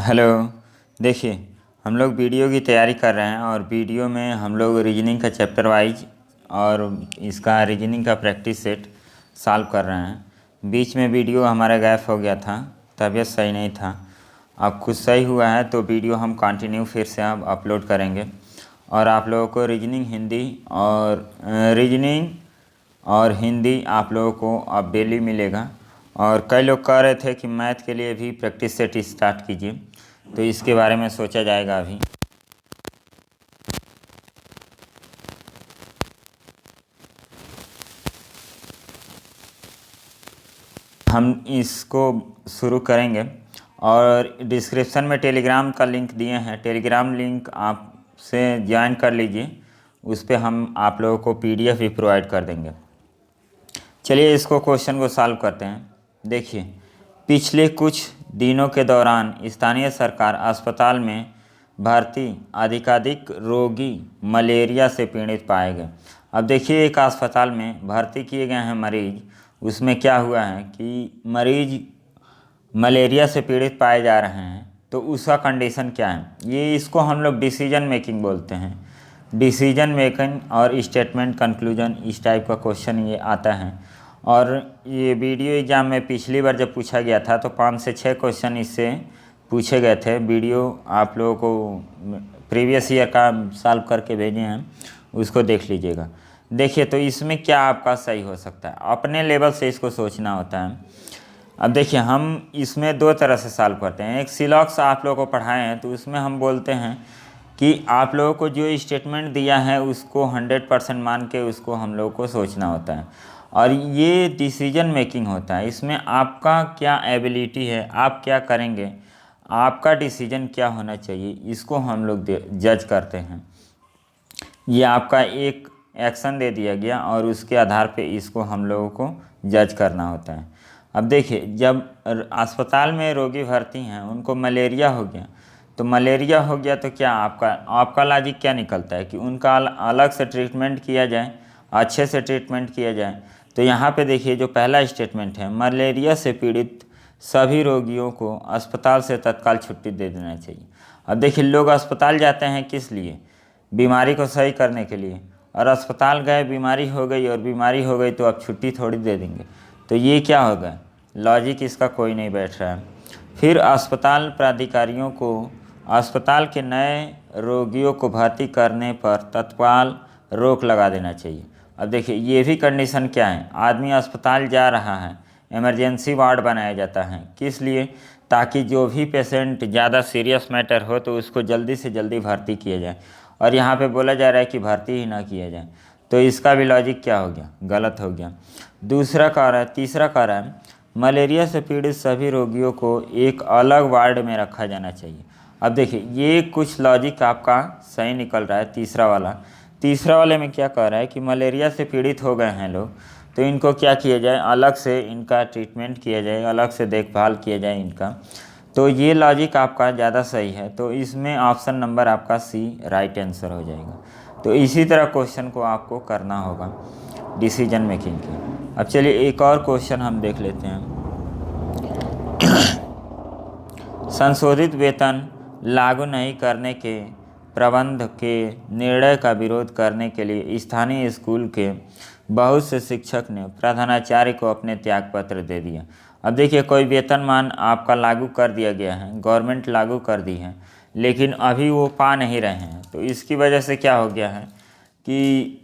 Hello. देखिए, हम लोग वीडियो की तैयारी कर रहे हैं और वीडियो में हम लोग रीजनिंग का चैप्टर वाइज और इसका रीजनिंग का प्रैक्टिस सेट सॉल्व कर रहे हैं। बीच में वीडियो हमारा गैप हो गया था, तबीयत सही नहीं था। अब कुछ सही हुआ है तो वीडियो हम कंटिन्यू फिर से अब अपलोड करेंगे और आप लोगों को रीजनिंग और हिंदी आप लोगों को अब डेली मिलेगा। और कई लोग कह रहे थे कि मैथ के लिए भी प्रैक्टिस सेट स्टार्ट कीजिए, तो इसके बारे में सोचा जाएगा। अभी हम इसको शुरू करेंगे और डिस्क्रिप्शन में टेलीग्राम का लिंक दिए हैं, टेलीग्राम लिंक आप से ज्वाइन कर लीजिए। उस पर हम आप लोगों को पीडीएफ भी प्रोवाइड कर देंगे। चलिए इसको क्वेश्चन को सॉल्व करते हैं। देखिए, पिछले कुछ दिनों के दौरान स्थानीय सरकार अस्पताल में भर्ती अधिकाधिक रोगी मलेरिया से पीड़ित पाए गए। अब देखिए, एक अस्पताल में भर्ती किए गए हैं मरीज, उसमें क्या हुआ है कि मरीज मलेरिया से पीड़ित पाए जा रहे हैं, तो उसका कंडीशन क्या है, ये इसको हम लोग डिसीजन मेकिंग बोलते हैं। डिसीजन मेकिंग और स्टेटमेंट कंक्लूजन, इस टाइप का क्वेश्चन ये आता है। और ये वीडियो एग्जाम में पिछली बार जब पूछा गया था तो 5 से 6 क्वेश्चन इससे पूछे गए थे। वीडियो आप लोगों को प्रीवियस ईयर का सॉल्व करके भेजे हैं, उसको देख लीजिएगा। देखिए, तो इसमें क्या आपका सही हो सकता है, अपने लेवल से इसको सोचना होता है। अब देखिए, हम इसमें 2 तरह से सॉल्व करते हैं। एक सिलॉक्स आप लोगों को पढ़ाए हैं, तो उसमें हम बोलते हैं कि आप लोगों को जो स्टेटमेंट दिया है उसको 100% मान के उसको हम लोगों को सोचना होता है। और ये डिसीजन मेकिंग होता है, इसमें आपका क्या एबिलिटी है, आप क्या करेंगे, आपका डिसीजन क्या होना चाहिए, इसको हम लोग जज करते हैं। ये आपका एक एक्शन दे दिया गया और उसके आधार पे इसको हम लोगों को जज करना होता है। अब देखिए, जब अस्पताल में रोगी भर्ती हैं, उनको मलेरिया हो गया, तो मलेरिया हो गया तो क्या आपका लॉजिक क्या निकलता है कि उनका अलग से ट्रीटमेंट किया जाए, अच्छे से ट्रीटमेंट किया जाए। तो यहाँ पे देखिए, जो पहला स्टेटमेंट है, मलेरिया से पीड़ित सभी रोगियों को अस्पताल से तत्काल छुट्टी दे देना चाहिए। अब देखिए, लोग अस्पताल जाते हैं किस लिए, बीमारी को सही करने के लिए। और अस्पताल गए, बीमारी हो गई तो अब छुट्टी थोड़ी दे देंगे, तो ये क्या होगा, लॉजिक इसका कोई नहीं बैठ रहा है। फिर अस्पताल प्राधिकारियों को अस्पताल के नए रोगियों को भर्ती करने पर तत्काल रोक लगा देना चाहिए। अब देखिए, ये भी कंडीशन क्या है, आदमी अस्पताल जा रहा है, इमरजेंसी वार्ड बनाया जाता है, किस लिए, ताकि जो भी पेशेंट ज़्यादा सीरियस मैटर हो तो उसको जल्दी से जल्दी भर्ती किया जाए। और यहाँ पे बोला जा रहा है कि भर्ती ही ना किया जाए, तो इसका भी लॉजिक क्या हो गया, गलत हो गया। तीसरा कह रहा है मलेरिया से पीड़ित सभी रोगियों को एक अलग वार्ड में रखा जाना चाहिए। अब देखिए, ये कुछ लॉजिक आपका सही निकल रहा है। तीसरा वाले में क्या कह रहा है कि मलेरिया से पीड़ित हो गए हैं लोग, तो इनको क्या किया जाए, अलग से इनका ट्रीटमेंट किया जाए, अलग से देखभाल किया जाए इनका। तो ये लॉजिक आपका ज़्यादा सही है, तो इसमें ऑप्शन नंबर आपका सी राइट आंसर हो जाएगा। तो इसी तरह क्वेश्चन को आपको करना होगा डिसीजन मेकिंग की। अब चलिए एक और क्वेश्चन हम देख लेते हैं। संशोधित वेतन लागू नहीं करने के प्रबंध के निर्णय का विरोध करने के लिए स्थानीय स्कूल के बहुत से शिक्षक ने प्रधानाचार्य को अपने त्यागपत्र दे दिया। अब देखिए, कोई वेतनमान आपका लागू कर दिया गया है, गवर्नमेंट लागू कर दी है, लेकिन अभी वो पा नहीं रहे हैं। तो इसकी वजह से क्या हो गया है कि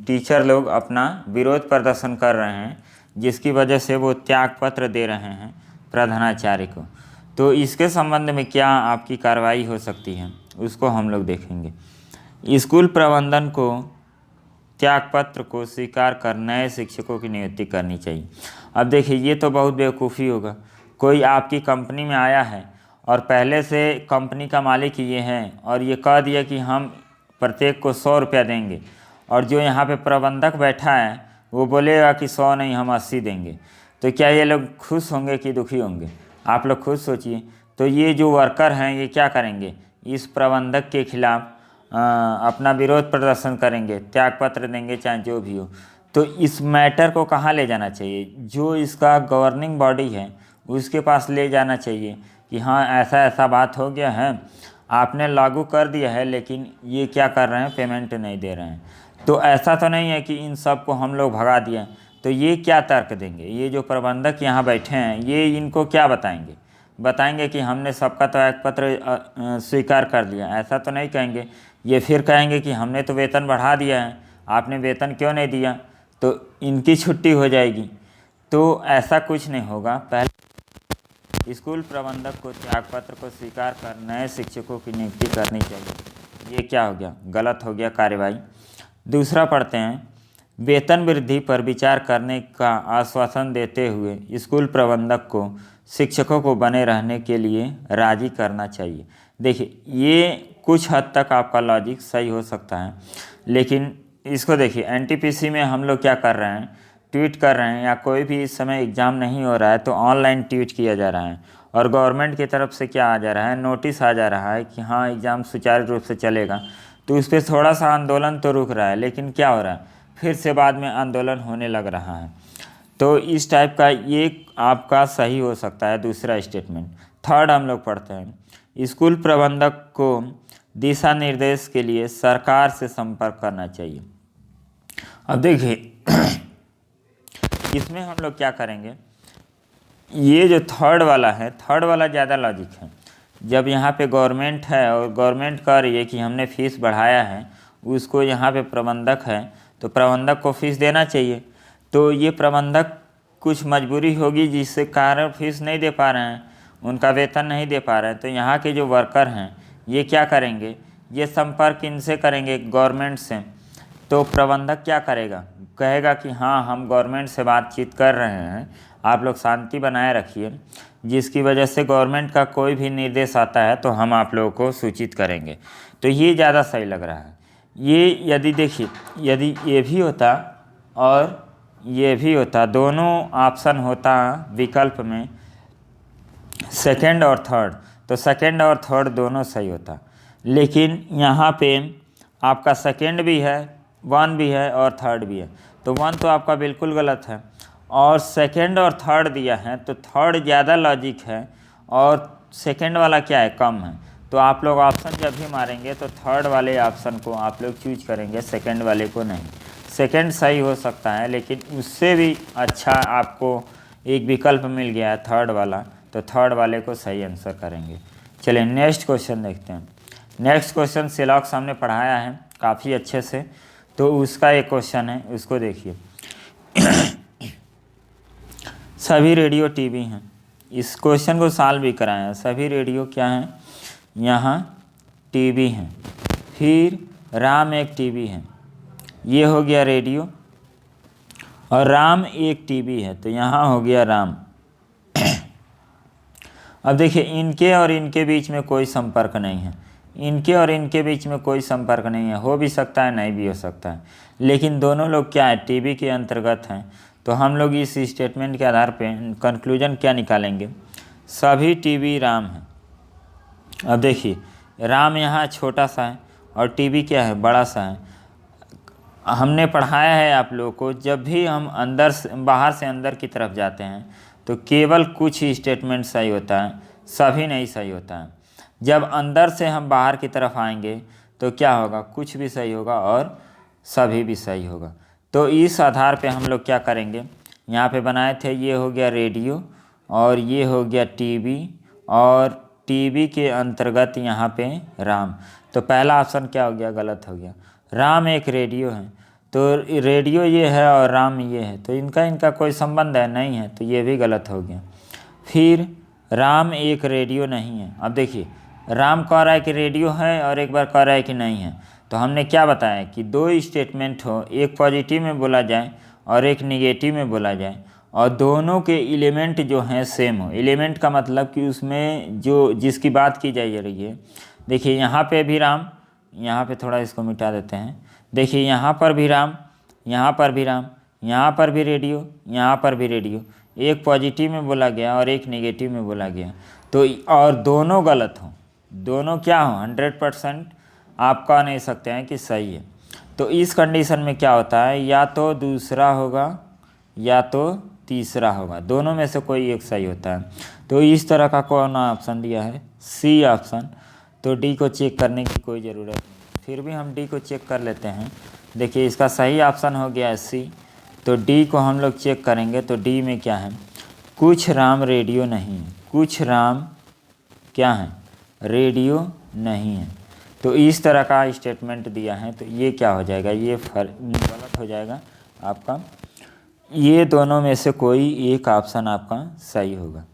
टीचर लोग अपना विरोध प्रदर्शन कर रहे हैं, जिसकी वजह से वो त्यागपत्र दे रहे हैं प्रधानाचार्य को। तो इसके संबंध में क्या आपकी कार्रवाई हो सकती है, उसको हम लोग देखेंगे। स्कूल प्रबंधन को त्यागपत्र को स्वीकार कर नए शिक्षकों की नियुक्ति करनी चाहिए। अब देखिए, ये तो बहुत बेवकूफ़ी होगा। कोई आपकी कंपनी में आया है और पहले से कंपनी का मालिक ये है और ये कह दिया कि हम प्रत्येक को 100 रुपया देंगे, और जो यहाँ पे प्रबंधक बैठा है वो बोलेगा कि 100 नहीं, हम 80 देंगे। तो क्या ये लोग खुश होंगे कि दुखी होंगे, आप लोग खुद सोचिए। तो ये जो वर्कर हैं ये क्या करेंगे, इस प्रबंधक के खिलाफ अपना विरोध प्रदर्शन करेंगे, त्यागपत्र देंगे, चाहे जो भी हो। तो इस मैटर को कहाँ ले जाना चाहिए, जो इसका गवर्निंग बॉडी है उसके पास ले जाना चाहिए कि हाँ ऐसा ऐसा बात हो गया है, आपने लागू कर दिया है लेकिन ये क्या कर रहे हैं, पेमेंट नहीं दे रहे हैं। तो ऐसा तो नहीं है कि इन सब को हम लोग भगा दिए। तो ये क्या तर्क देंगे, ये जो प्रबंधक यहाँ बैठे हैं ये इनको क्या बताएंगे? बताएंगे कि हमने सबका त्याग पत्र स्वीकार कर लिया, ऐसा तो नहीं कहेंगे। ये फिर कहेंगे कि हमने तो वेतन बढ़ा दिया है, आपने वेतन क्यों नहीं दिया, तो इनकी छुट्टी हो जाएगी। तो ऐसा कुछ नहीं होगा। पहले स्कूल प्रबंधक को त्यागपत्र को स्वीकार कर नए शिक्षकों की नियुक्ति करनी चाहिए। ये क्या हो गया, गलत हो गया कार्यवाही। दूसरा पढ़ते हैं, वेतन वृद्धि पर विचार करने का आश्वासन देते हुए स्कूल प्रबंधक को शिक्षकों को बने रहने के लिए राजी करना चाहिए। देखिए ये कुछ हद तक आपका लॉजिक सही हो सकता है, लेकिन इसको देखिए एनटीपीसी में हम लोग क्या कर रहे हैं, ट्वीट कर रहे हैं, या कोई भी इस समय एग्ज़ाम नहीं हो रहा है तो ऑनलाइन ट्वीट किया जा रहा है, और गवर्नमेंट की तरफ से क्या आ जा रहा है, नोटिस आ जा रहा है कि हाँ एग्ज़ाम सुचारू रूप से चलेगा। तो उस पर थोड़ा सा आंदोलन तो रुक रहा है, लेकिन क्या हो रहा है, फिर से बाद में आंदोलन होने लग रहा है। तो इस टाइप का ये आपका सही हो सकता है दूसरा स्टेटमेंट। थर्ड हम लोग पढ़ते हैं, स्कूल प्रबंधक को दिशा निर्देश के लिए सरकार से संपर्क करना चाहिए। अब देखिए इसमें हम लोग क्या करेंगे, ये जो थर्ड वाला है, थर्ड वाला ज़्यादा लॉजिक है। जब यहाँ पे गवर्नमेंट है और गवर्नमेंट कह रही है कि हमने फ़ीस बढ़ाया है, उसको यहाँ पे प्रबंधक है तो प्रबंधक को फ़ीस देना चाहिए। तो ये प्रबंधक कुछ मजबूरी होगी जिससे कारण फ़ीस नहीं दे पा रहे हैं, उनका वेतन नहीं दे पा रहे हैं। तो यहाँ के जो वर्कर हैं ये क्या करेंगे, ये संपर्क इनसे करेंगे, गवर्नमेंट से। तो प्रबंधक क्या करेगा, कहेगा कि हाँ हम गवर्नमेंट से बातचीत कर रहे हैं, आप लोग शांति बनाए रखिए, जिसकी वजह से गवर्नमेंट का कोई भी निर्देश आता है तो हम आप लोगों को सूचित करेंगे। तो ये ज़्यादा सही लग रहा है। ये यदि देखिए, यदि ये भी होता और ये भी होता, दोनों ऑप्शन होता विकल्प में सेकंड और थर्ड, तो सेकंड और थर्ड दोनों सही होता। लेकिन यहाँ पे आपका सेकंड भी है, वन भी है और थर्ड भी है, तो वन तो आपका बिल्कुल गलत है, और सेकंड और थर्ड दिया है तो थर्ड ज़्यादा लॉजिक है और सेकंड वाला क्या है, कम है। तो आप लोग ऑप्शन जब भी मारेंगे तो थर्ड वाले ऑप्शन को आप लोग चूज करेंगे, सेकंड वाले को नहीं। सेकंड सही हो सकता है, लेकिन उससे भी अच्छा आपको एक विकल्प मिल गया है थर्ड वाला, तो थर्ड वाले को सही आंसर करेंगे। चलिए नेक्स्ट क्वेश्चन देखते हैं। नेक्स्ट क्वेश्चन सिलॉक सामने पढ़ाया है काफ़ी अच्छे से, तो उसका एक क्वेश्चन है, उसको देखिए। सभी रेडियो टीवी हैं, इस क्वेश्चन को सॉल्व भी कराया है। सभी रेडियो क्या हैं, यहाँ टीवी हैं, फिर राम एक टीवी है, ये हो गया रेडियो, और राम एक टीवी है, तो यहाँ हो गया राम। अब देखिए इनके और इनके बीच में कोई संपर्क नहीं है, इनके और इनके बीच में कोई संपर्क नहीं है, हो भी सकता है नहीं भी हो सकता है, लेकिन दोनों लोग क्या है, टीवी के अंतर्गत हैं। तो हम लोग इस स्टेटमेंट के आधार पे कंक्लूजन क्या निकालेंगे, सभी टीवी राम हैं। अब देखिए राम यहाँ छोटा सा है और टीवी क्या है, बड़ा सा है। हमने पढ़ाया है आप लोगों को, जब भी हम अंदर से बाहर से अंदर की तरफ जाते हैं तो केवल कुछ ही स्टेटमेंट सही होता है, सभी नहीं सही होता है। जब अंदर से हम बाहर की तरफ आएंगे तो क्या होगा, कुछ भी सही होगा और सभी भी सही होगा। तो इस आधार पे हम लोग क्या करेंगे, यहाँ पे बनाए थे, ये हो गया रेडियो और ये हो गया टीवी, और टीवी के अंतर्गत यहाँ पे राम। तो पहला ऑप्शन क्या हो गया, गलत हो गया। राम एक रेडियो है, तो रेडियो ये है और राम ये है, तो इनका कोई संबंध है नहीं है, तो ये भी गलत हो गया। फिर राम एक रेडियो नहीं है। अब देखिए राम कह रहा है कि रेडियो है और एक बार कह रहा है कि नहीं है, तो हमने क्या बताया कि दो स्टेटमेंट हो, एक पॉजिटिव में बोला जाए और एक निगेटिव में बोला जाए, और दोनों के एलिमेंट जो हैं सेम हो। एलिमेंट का मतलब कि उसमें जो जिसकी बात की जा रही है, देखिए यहाँ पे भी राम, यहाँ पे थोड़ा इसको मिटा देते हैं, देखिए यहाँ पर भी राम, यहाँ पर भी राम, यहाँ पर भी रेडियो, यहाँ पर भी रेडियो, एक पॉजिटिव में बोला गया और एक नेगेटिव में बोला गया। तो और दोनों गलत हों, दोनों क्या हों, 100% आप कह नहीं सकते हैं कि सही है। तो इस कंडीशन में क्या होता है, या तो दूसरा होगा या तो तीसरा होगा, दोनों में से कोई एक सही होता है। तो इस तरह का कौन ऑप्शन दिया है, सी ऑप्शन। तो डी को चेक करने की कोई ज़रूरत नहीं, फिर भी हम डी को चेक कर लेते हैं। देखिए इसका सही ऑप्शन हो गया है सी, तो डी को हम लोग चेक करेंगे। तो डी में क्या है, कुछ राम रेडियो नहीं है, कुछ राम क्या है, रेडियो नहीं है। तो इस तरह का स्टेटमेंट दिया है, तो ये क्या हो जाएगा, ये गलत हो जाएगा आपका। ये दोनों में से कोई एक ऑप्शन आपका सही होगा।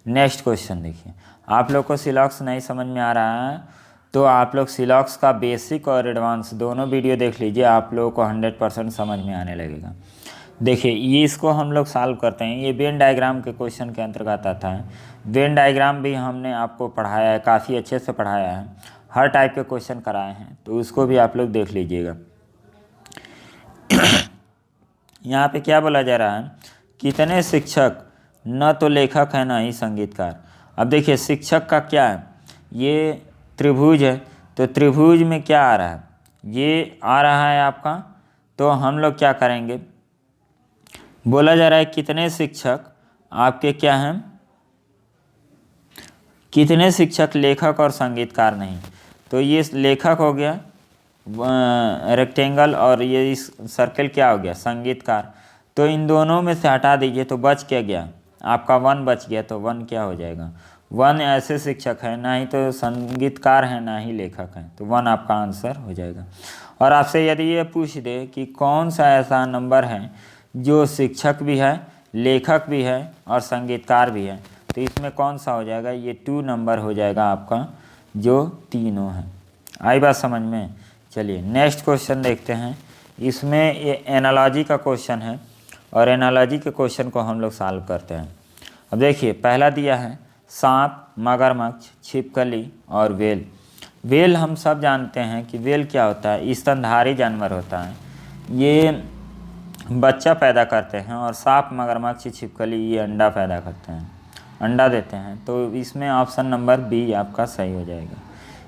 नेक्स्ट क्वेश्चन देखिए, आप लोग को सिलॉक्स नहीं समझ में आ रहा है तो आप लोग सिलॉक्स का बेसिक और एडवांस दोनों वीडियो देख लीजिए, आप लोगों को 100% समझ में आने लगेगा। देखिए ये इसको हम लोग सॉल्व करते हैं, ये वेन डायग्राम के क्वेश्चन के अंतर्गत आता है। वेन डायग्राम भी हमने आपको पढ़ाया है, काफ़ी अच्छे से पढ़ाया है, हर टाइप के क्वेश्चन कराए हैं, तो उसको भी आप लोग देख लीजिएगा। यहाँ पे क्या बोला जा रहा है, कितने शिक्षक न तो लेखक है ना ही संगीतकार। अब देखिए शिक्षक का क्या है, ये त्रिभुज है, तो त्रिभुज में क्या आ रहा है, ये आ रहा है आपका। तो हम लोग क्या करेंगे, बोला जा रहा है कितने शिक्षक आपके क्या हैं, कितने शिक्षक लेखक और संगीतकार नहीं। तो ये लेखक हो गया रेक्टेंगल, और ये इस सर्कल क्या हो गया, संगीतकार। तो इन दोनों में से हटा दीजिए तो बच क्या गया, आपका 1 बच गया। तो 1 क्या हो जाएगा, 1 ऐसे शिक्षक है, ना ही तो संगीतकार हैं ना ही लेखक हैं, तो 1 आपका आंसर हो जाएगा। और आपसे यदि ये पूछ दे कि कौन सा ऐसा नंबर है जो शिक्षक भी है, लेखक भी है और संगीतकार भी है, तो इसमें कौन सा हो जाएगा, ये 2 नंबर हो जाएगा आपका, जो तीनों है। आई बात समझ में। चलिए नेक्स्ट क्वेश्चन देखते हैं। इसमें ये एनालॉजी का क्वेश्चन है, और एनालॉजी के क्वेश्चन को हम लोग सॉल्व करते हैं। अब देखिए पहला दिया है सांप, मगरमच्छ, छिपकली और वेल। वेल हम सब जानते हैं कि वेल क्या होता है, स्तनधारी जानवर होता है, ये बच्चा पैदा करते हैं। और सांप, मगरमच्छ, छिपकली ये अंडा पैदा करते हैं, अंडा देते हैं। तो इसमें ऑप्शन नंबर बी आपका सही हो जाएगा।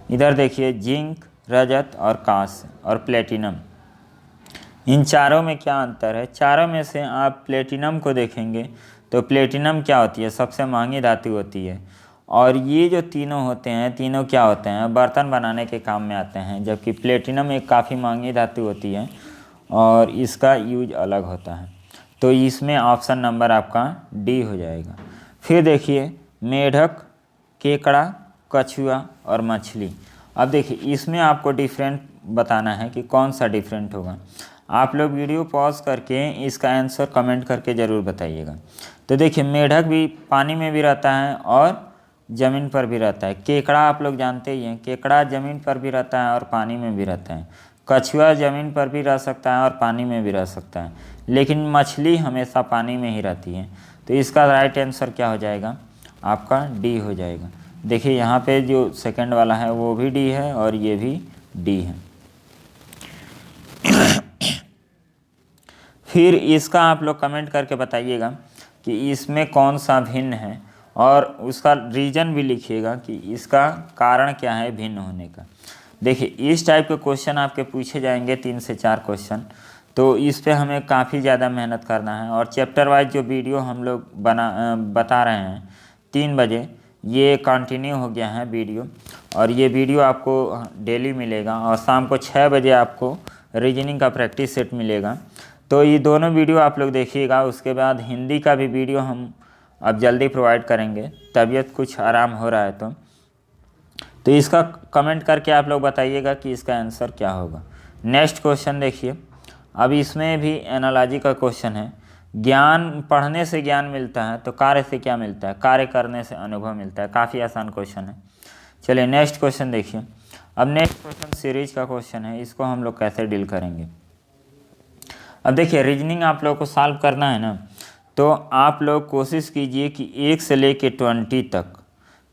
इधर देखिए जिंक, रजत और कांस्य और प्लेटिनम, इन चारों में क्या अंतर है। चारों में से आप प्लेटिनम को देखेंगे तो प्लेटिनम क्या होती है, सबसे महंगी धातु होती है। और ये जो तीनों होते हैं, तीनों क्या होते हैं, बर्तन बनाने के काम में आते हैं, जबकि प्लेटिनम एक काफ़ी महंगी धातु होती है और इसका यूज अलग होता है। तो इसमें ऑप्शन नंबर आपका डी हो जाएगा। फिर देखिए मेढक, केकड़ा, कछुआ और मछली। अब देखिए इसमें आपको डिफरेंट बताना है कि कौन सा डिफरेंट होगा। आप लोग वीडियो पॉज करके इसका आंसर कमेंट करके ज़रूर बताइएगा। तो देखिए मेढक भी पानी में भी रहता है और ज़मीन पर भी रहता है। केकड़ा आप लोग जानते ही हैं, केकड़ा ज़मीन पर भी रहता है और पानी में भी रहता है। कछुआ ज़मीन पर भी रह सकता है और पानी में भी रह सकता है, लेकिन मछली हमेशा पानी में ही रहती है। तो इसका राइट आंसर क्या हो जाएगा, आपका डी हो जाएगा। देखिए यहाँ पे जो सेकंड वाला है वो भी डी है और ये भी डी है। फिर इसका आप लोग कमेंट करके बताइएगा कि इसमें कौन सा भिन्न है, और उसका रीज़न भी लिखिएगा कि इसका कारण क्या है भिन्न होने का। देखिए इस टाइप के क्वेश्चन आपके पूछे जाएंगे 3 से 4 क्वेश्चन, तो इस पे हमें काफ़ी ज़्यादा मेहनत करना है। और चैप्टर वाइज जो वीडियो हम लोग बता रहे हैं 3 बजे, ये कंटिन्यू हो गया है वीडियो, और ये वीडियो आपको डेली मिलेगा। और शाम को 6 बजे आपको रीजनिंग का प्रैक्टिस सेट मिलेगा। तो ये दोनों वीडियो आप लोग देखिएगा। उसके बाद हिंदी का भी वीडियो हम अब जल्दी प्रोवाइड करेंगे, तबीयत कुछ आराम हो रहा है तो इसका कमेंट करके आप लोग बताइएगा कि इसका आंसर क्या होगा। नेक्स्ट क्वेश्चन देखिए, अब इसमें भी एनालॉजी का क्वेश्चन है। ज्ञान पढ़ने से ज्ञान मिलता है तो कार्य से क्या मिलता है, कार्य करने से अनुभव मिलता है। काफ़ी आसान क्वेश्चन है। चलिए नेक्स्ट क्वेश्चन देखिए। अब नेक्स्ट क्वेश्चन सीरीज का क्वेश्चन है, इसको हम लोग कैसे डील करेंगे। अब देखिए रीजनिंग आप लोग को सॉल्व करना है ना, तो आप लोग कोशिश कीजिए कि 1 से लेके 20 तक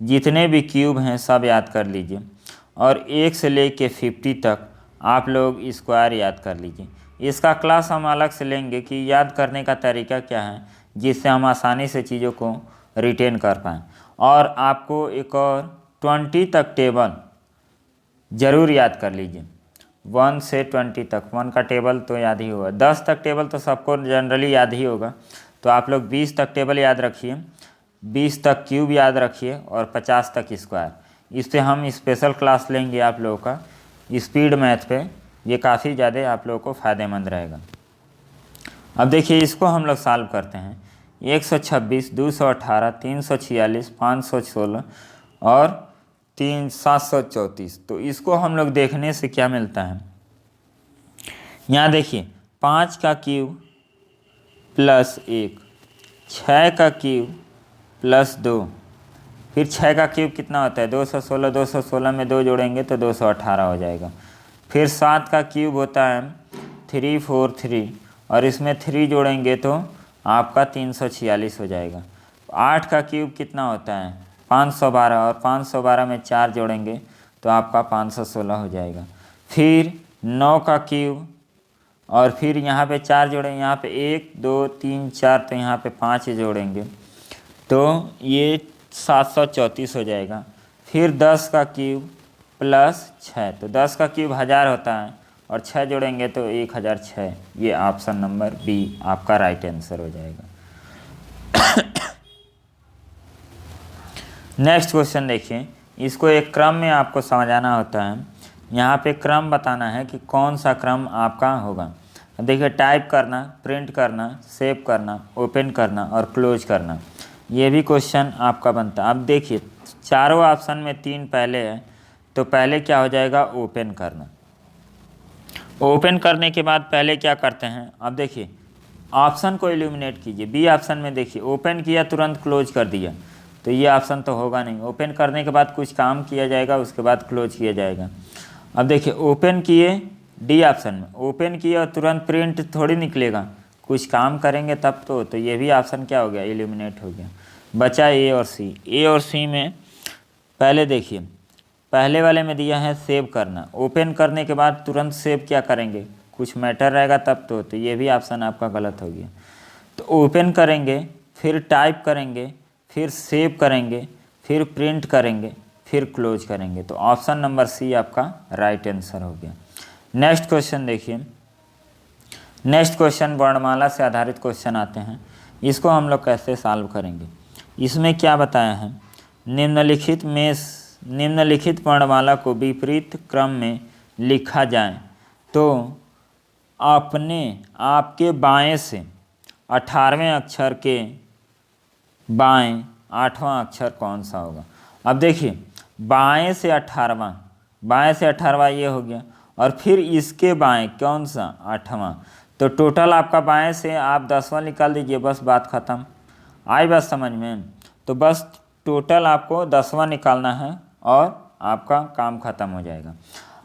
जितने भी क्यूब हैं सब याद कर लीजिए, और 1 से लेके 50 तक आप लोग स्क्वायर याद कर लीजिए। इसका क्लास हम अलग से लेंगे कि याद करने का तरीका क्या है, जिससे हम आसानी से चीज़ों को रिटेन कर पाएँ। और आपको एक और 20 तक टेबल ज़रूर याद कर लीजिए, 1 से 20 तक। 1 का टेबल तो याद ही होगा, 10 तक टेबल तो सबको जनरली याद ही होगा। तो आप लोग 20 तक टेबल याद रखिए, 20 तक क्यूब याद रखिए और 50 तक स्क्वायर। इस पर हम स्पेशल क्लास लेंगे आप लोगों का स्पीड मैथ पे, ये काफ़ी ज़्यादा आप लोगों को फ़ायदेमंद रहेगा। अब देखिए इसको हम लोग सॉल्व करते हैं। 126, 218, 346, 516 और 734। तो इसको हम लोग देखने से क्या मिलता है, यहाँ देखिए 5 का क्यूब प्लस 1, 6 का क्यूब प्लस 2, फिर 6 का क्यूब कितना होता है 216, 216 में 2 जोड़ेंगे तो 218 हो जाएगा। फिर 7 का क्यूब होता है 343 और इसमें 3 जोड़ेंगे तो आपका 346 हो जाएगा। 8 का क्यूब कितना होता है 512 और 512 में 4 जोड़ेंगे तो आपका 516 हो जाएगा। फिर 9 का क्यूब और फिर यहाँ पे 4 जोड़े, यहाँ पे 1 2 3 4 तो यहाँ पे 5 जोड़ेंगे तो ये 734 हो जाएगा। फिर 10 का क्यूब प्लस 6, तो 10 का क्यूब 1000 होता है और 6 जोड़ेंगे तो 1006। ये ऑप्शन नंबर बी आपका राइट आंसर हो जाएगा। नेक्स्ट क्वेश्चन देखिए, इसको एक क्रम में आपको समझाना होता है। यहाँ पे क्रम बताना है कि कौन सा क्रम आपका होगा। देखिए टाइप करना, प्रिंट करना, सेव करना, ओपन करना और क्लोज करना, ये भी क्वेश्चन आपका बनता है। अब देखिए चारों ऑप्शन में 3 पहले है, तो पहले क्या हो जाएगा ओपन करना। ओपन करने के बाद पहले क्या करते हैं, अब देखिए ऑप्शन को इल्यूमिनेट कीजिए। बी ऑप्शन में देखिए ओपन किया तुरंत क्लोज कर दिया, तो ये ऑप्शन तो होगा नहीं। ओपन करने के बाद कुछ काम किया जाएगा, उसके बाद क्लोज किया जाएगा। अब देखिए ओपन किए डी ऑप्शन में, ओपन किया और तुरंत प्रिंट थोड़ी निकलेगा, कुछ काम करेंगे तब तो ये भी ऑप्शन क्या हो गया इल्यूमिनेट हो गया। बचा ए और सी। ए और सी में पहले देखिए पहले वाले में दिया है सेव करना, ओपन करने के बाद तुरंत सेव क्या करेंगे, कुछ मैटर रहेगा तब तो ये भी ऑप्शन आपका गलत हो गया। तो ओपन करेंगे, फिर टाइप करेंगे, फिर सेव करेंगे, फिर प्रिंट करेंगे, फिर क्लोज करेंगे, तो ऑप्शन नंबर सी आपका राइट आंसर हो गया। नेक्स्ट क्वेश्चन देखिए, नेक्स्ट क्वेश्चन वर्णमाला से आधारित क्वेश्चन आते हैं। इसको हम लोग कैसे सॉल्व करेंगे, इसमें क्या बताया है, निम्नलिखित वर्णमाला को विपरीत क्रम में लिखा जाए तो आपके बाएं से 18वें अक्षर के बाएं 8वां अक्षर कौन सा होगा। अब देखिए बाएं से 18वां, बाएं से 18वां ये हो गया और फिर इसके बाएं कौन सा 8वां, तो टोटल आपका बाएं से आप 10वां निकाल दीजिए, बस बात ख़त्म। आई बात समझ में, तो बस टोटल आपको 10वां निकालना है और आपका काम ख़त्म हो जाएगा।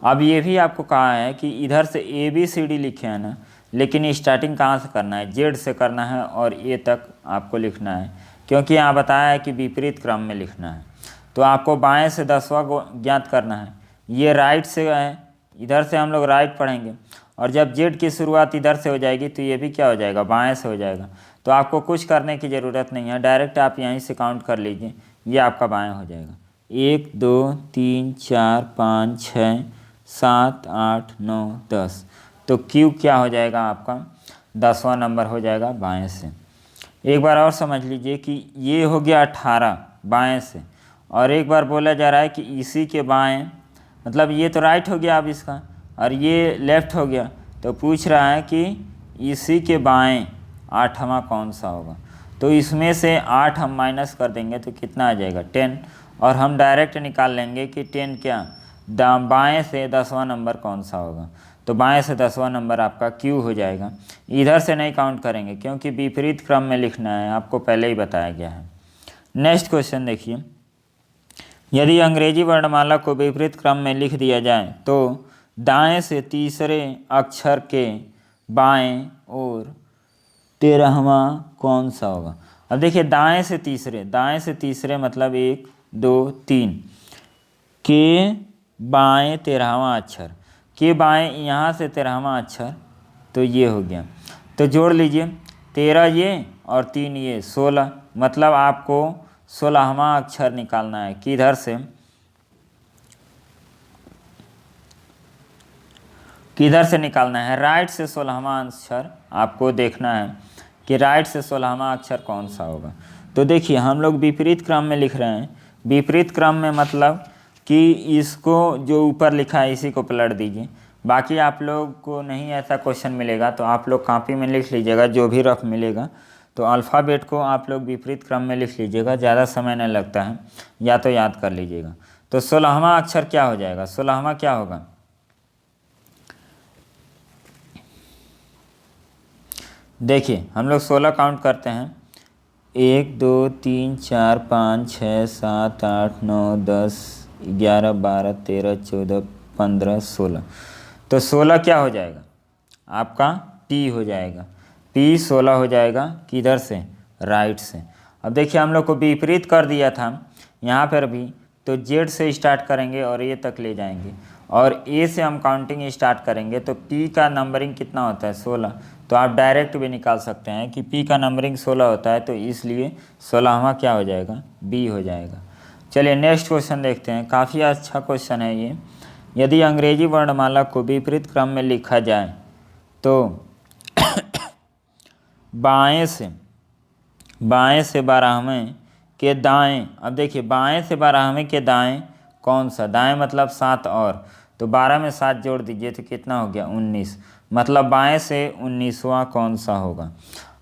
अब ये भी आपको कहा है कि इधर से ABCD लिखे हैं ना, लेकिन स्टार्टिंग कहाँ से करना है, जेड से करना है और ए तक आपको लिखना है, क्योंकि यहाँ बताया है कि विपरीत क्रम में लिखना है। तो आपको बाएं से 10वां को ज्ञात करना है, ये राइट से है, इधर से हम लोग राइट पढ़ेंगे और जब जेड की शुरुआत इधर से हो जाएगी तो ये भी क्या हो जाएगा बाएं से हो जाएगा। तो आपको कुछ करने की ज़रूरत नहीं है, डायरेक्ट आप यहीं से काउंट कर लीजिए, ये आपका बाएं हो जाएगा। 1 2 3 4 5 6 7 8 9 10, तो क्यू क्या हो जाएगा आपका 10वां नंबर हो जाएगा बाएं से। एक बार और समझ लीजिए कि ये हो गया 18 बाएं से, और एक बार बोला जा रहा है कि इसी के बाएं, मतलब ये तो राइट हो गया अब इसका और ये लेफ़्ट हो गया, तो पूछ रहा है कि इसी के बाएं 8वां कौन सा होगा। तो इसमें से 8 हम माइनस कर देंगे तो कितना आ जाएगा 10, और हम डायरेक्ट निकाल लेंगे कि 10 क्या बाएं से 10वां नंबर कौन सा होगा। तो बाएं से 10वां नंबर आपका क्यू हो जाएगा। इधर से नहीं काउंट करेंगे क्योंकि विपरीत क्रम में लिखना है, आपको पहले ही बताया गया है। नेक्स्ट क्वेश्चन देखिए, यदि अंग्रेजी वर्णमाला को विपरीत क्रम में लिख दिया जाए तो दाएं से तीसरे अक्षर के बाएं और 13वां कौन सा होगा। अब देखिए दाएं से तीसरे मतलब 1 2 3 के बाएं 13वां अक्षर, के बाएं यहाँ से 13वां अक्षर, तो ये हो गया। तो जोड़ लीजिए 13 ये और 3 ये 16, मतलब आपको 16वां अक्षर निकालना है। किधर से, किधर से निकालना है, राइट से 16वां अक्षर आपको देखना है कि राइट से 16वां अक्षर कौन सा होगा। तो देखिए हम लोग विपरीत क्रम में लिख रहे हैं। विपरीत क्रम में मतलब कि इसको जो ऊपर लिखा है इसी को पलट दीजिए। बाकी आप लोग को नहीं ऐसा क्वेश्चन मिलेगा तो आप लोग कॉपी में लिख लीजिएगा जो भी रफ मिलेगा। तो अल्फ़ाबेट को आप लोग विपरीत क्रम में लिख लीजिएगा, ज़्यादा समय नहीं लगता है, या तो याद कर लीजिएगा। तो 16वां अक्षर क्या हो जाएगा, 16वां क्या होगा, देखिए हम लोग 16 काउंट करते हैं। 1 2 3 4 5 6 7 8 9 10 11 12 13 14 15 16। तो 16 क्या हो जाएगा आपका टी हो जाएगा। पी 16 हो जाएगा किधर से, राइट से। अब देखिए हम लोग को विपरीत कर दिया था यहाँ पर भी, तो जेड से स्टार्ट करेंगे और ए तक ले जाएंगे, और ए से हम काउंटिंग स्टार्ट करेंगे। तो पी का नंबरिंग कितना होता है, 16। तो आप डायरेक्ट भी निकाल सकते हैं कि पी का नंबरिंग 16 होता है, तो इसलिए 16वां क्या हो जाएगा, बी हो जाएगा। चलिए नेक्स्ट क्वेश्चन देखते हैं, काफ़ी अच्छा क्वेश्चन है ये। यदि अंग्रेजी वर्णमाला को विपरीत क्रम में लिखा जाए तो बाएं से 12वें के दाएं, अब देखिए बाएं से 12वें के दाएं कौन सा, दाएं मतलब 7, और तो 12 में 7 जोड़ दीजिए तो कितना हो गया, 19। मतलब बाएं से 19वां कौन सा होगा।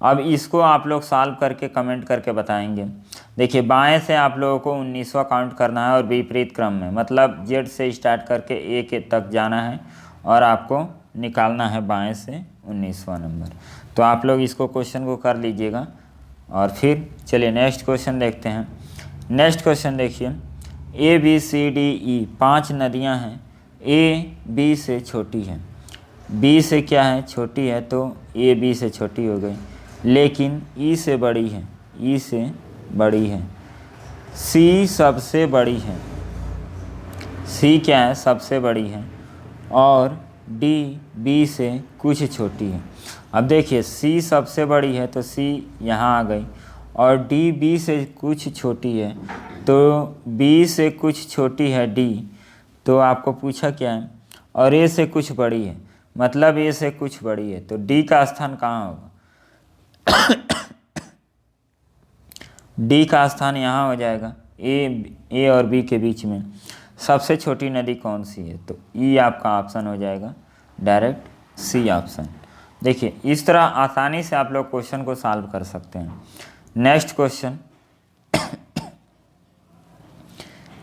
अब इसको आप लोग सॉल्व करके कमेंट करके बताएंगे। देखिए बाएं से आप लोगों को 19वां काउंट करना है और विपरीत क्रम में, मतलब जेड से स्टार्ट करके ए के तक जाना है और आपको निकालना है बाएं से 19वां नंबर। तो आप लोग इसको क्वेश्चन को कर लीजिएगा और फिर चलिए नेक्स्ट क्वेश्चन देखते हैं। नेक्स्ट क्वेश्चन देखिए, A B C D E 5 नदियां हैं, ए बी से छोटी है, बी से क्या है, छोटी है, तो ए बी से छोटी हो गई, लेकिन ई से बड़ी है, ई से बड़ी है, सी सबसे बड़ी है, सी क्या है, सबसे बड़ी है, और डी बी से कुछ छोटी है। अब देखिए सी सबसे बड़ी है तो सी यहाँ आ गई, और डी बी से कुछ छोटी है, तो बी से कुछ छोटी है डी, तो आपको पूछा क्या है, और ए से कुछ बड़ी है, मतलब ए से कुछ बड़ी है, तो डी का स्थान कहाँ होगा, डी का स्थान यहाँ हो जाएगा, ए और बी के बीच में। सबसे छोटी नदी कौन सी है, तो ई आपका ऑप्शन हो जाएगा, डायरेक्ट सी ऑप्शन। देखिए इस तरह आसानी से आप लोग क्वेश्चन को सॉल्व कर सकते हैं। नेक्स्ट क्वेश्चन,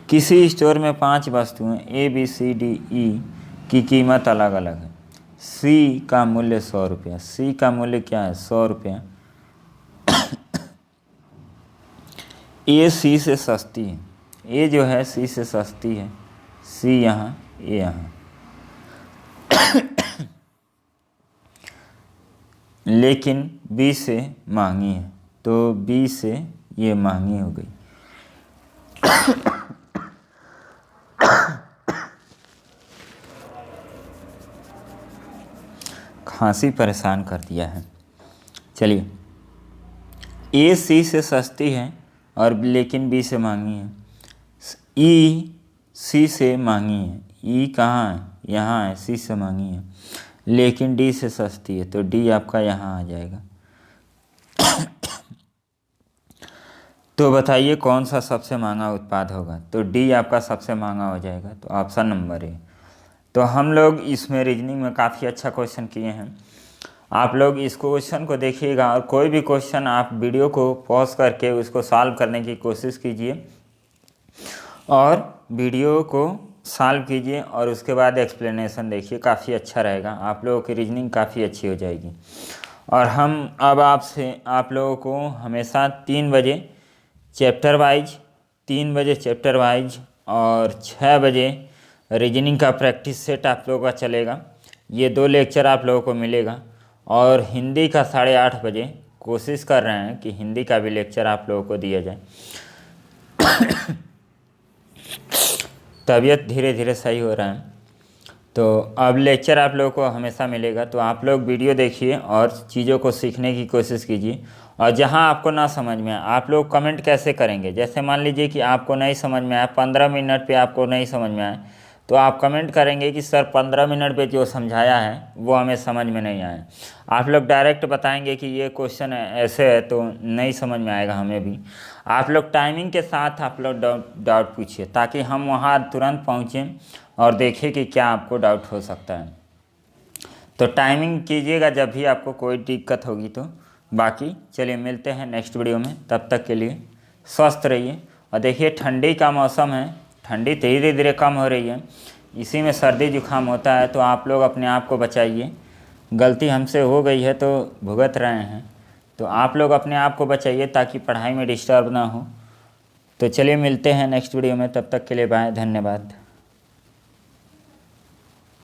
किसी स्टोर में 5 वस्तुएं A B C D E की कीमत अलग अलग है। सी का मूल्य 100 रुपया, सी का मूल्य क्या है, 100 रुपया। ए सी से सस्ती है, ए जो है सी से सस्ती है, सी यहाँ ए यहाँ। लेकिन बी से महंगी है, तो बी से ये महंगी हो गई। खांसी परेशान कर दिया है। चलिए ए सी से सस्ती है और लेकिन बी से महंगी है, ई सी से महंगी है, ई कहाँ है, यहाँ है, सी से महंगी है, लेकिन डी से सस्ती है, तो डी आपका यहाँ आ जाएगा। तो बताइए कौन सा सबसे महंगा उत्पाद होगा, तो डी आपका सबसे महंगा हो जाएगा, तो ऑप्शन नंबर ए। तो हम लोग इसमें रीजनिंग में काफ़ी अच्छा क्वेश्चन किए हैं। आप लोग इस क्वेश्चन को देखिएगा और कोई भी क्वेश्चन आप वीडियो को पॉज करके उसको सॉल्व करने की कोशिश कीजिए और वीडियो को सॉल्व कीजिए और उसके बाद एक्सप्लेनेशन देखिए, काफ़ी अच्छा रहेगा, आप लोगों की रीजनिंग काफ़ी अच्छी हो जाएगी। और हम अब आप लोगों को हमेशा 3 बजे चैप्टर वाइज, 3 बजे चैप्टर वाइज और 6 बजे रीजनिंग का प्रैक्टिस सेट आप लोगों का चलेगा। ये 2 लेक्चर आप लोगों को मिलेगा, और हिंदी का 8:30 बजे कोशिश कर रहे हैं कि हिंदी का भी लेक्चर आप लोगों को दिया जाए। तबीयत धीरे धीरे सही हो रहा है, तो अब लेक्चर आप लोगों को हमेशा मिलेगा। तो आप लोग वीडियो देखिए और चीज़ों को सीखने की कोशिश कीजिए, और जहां आपको ना समझ में आए आप लोग कमेंट कैसे करेंगे, जैसे मान लीजिए कि आपको नहीं समझ में आया, 15 मिनट पे आपको नहीं समझ में आए, तो आप कमेंट करेंगे कि सर 15 मिनट पे जो समझाया है वो हमें समझ में नहीं आया। आप लोग डायरेक्ट बताएंगे कि ये क्वेश्चन ऐसे है तो नहीं समझ में आएगा हमें भी। आप लोग टाइमिंग के साथ आप लोग डाउट पूछिए ताकि हम वहाँ तुरंत पहुँचें और देखें कि क्या आपको डाउट हो सकता है। तो टाइमिंग कीजिएगा जब भी आपको कोई दिक्कत होगी तो। बाकी चलिए मिलते हैं नेक्स्ट वीडियो में, तब तक के लिए स्वस्थ रहिए। और देखिए ठंडी का मौसम है, ठंडी धीरे धीरे कम हो रही है, इसी में सर्दी जुकाम होता है, तो आप लोग अपने आप को बचाइए। गलती हमसे हो गई है तो भुगत रहे हैं, तो आप लोग अपने आप को बचाइए ताकि पढ़ाई में डिस्टर्ब ना हो। तो चलिए मिलते हैं नेक्स्ट वीडियो में, तब तक के लिए बाय, धन्यवाद।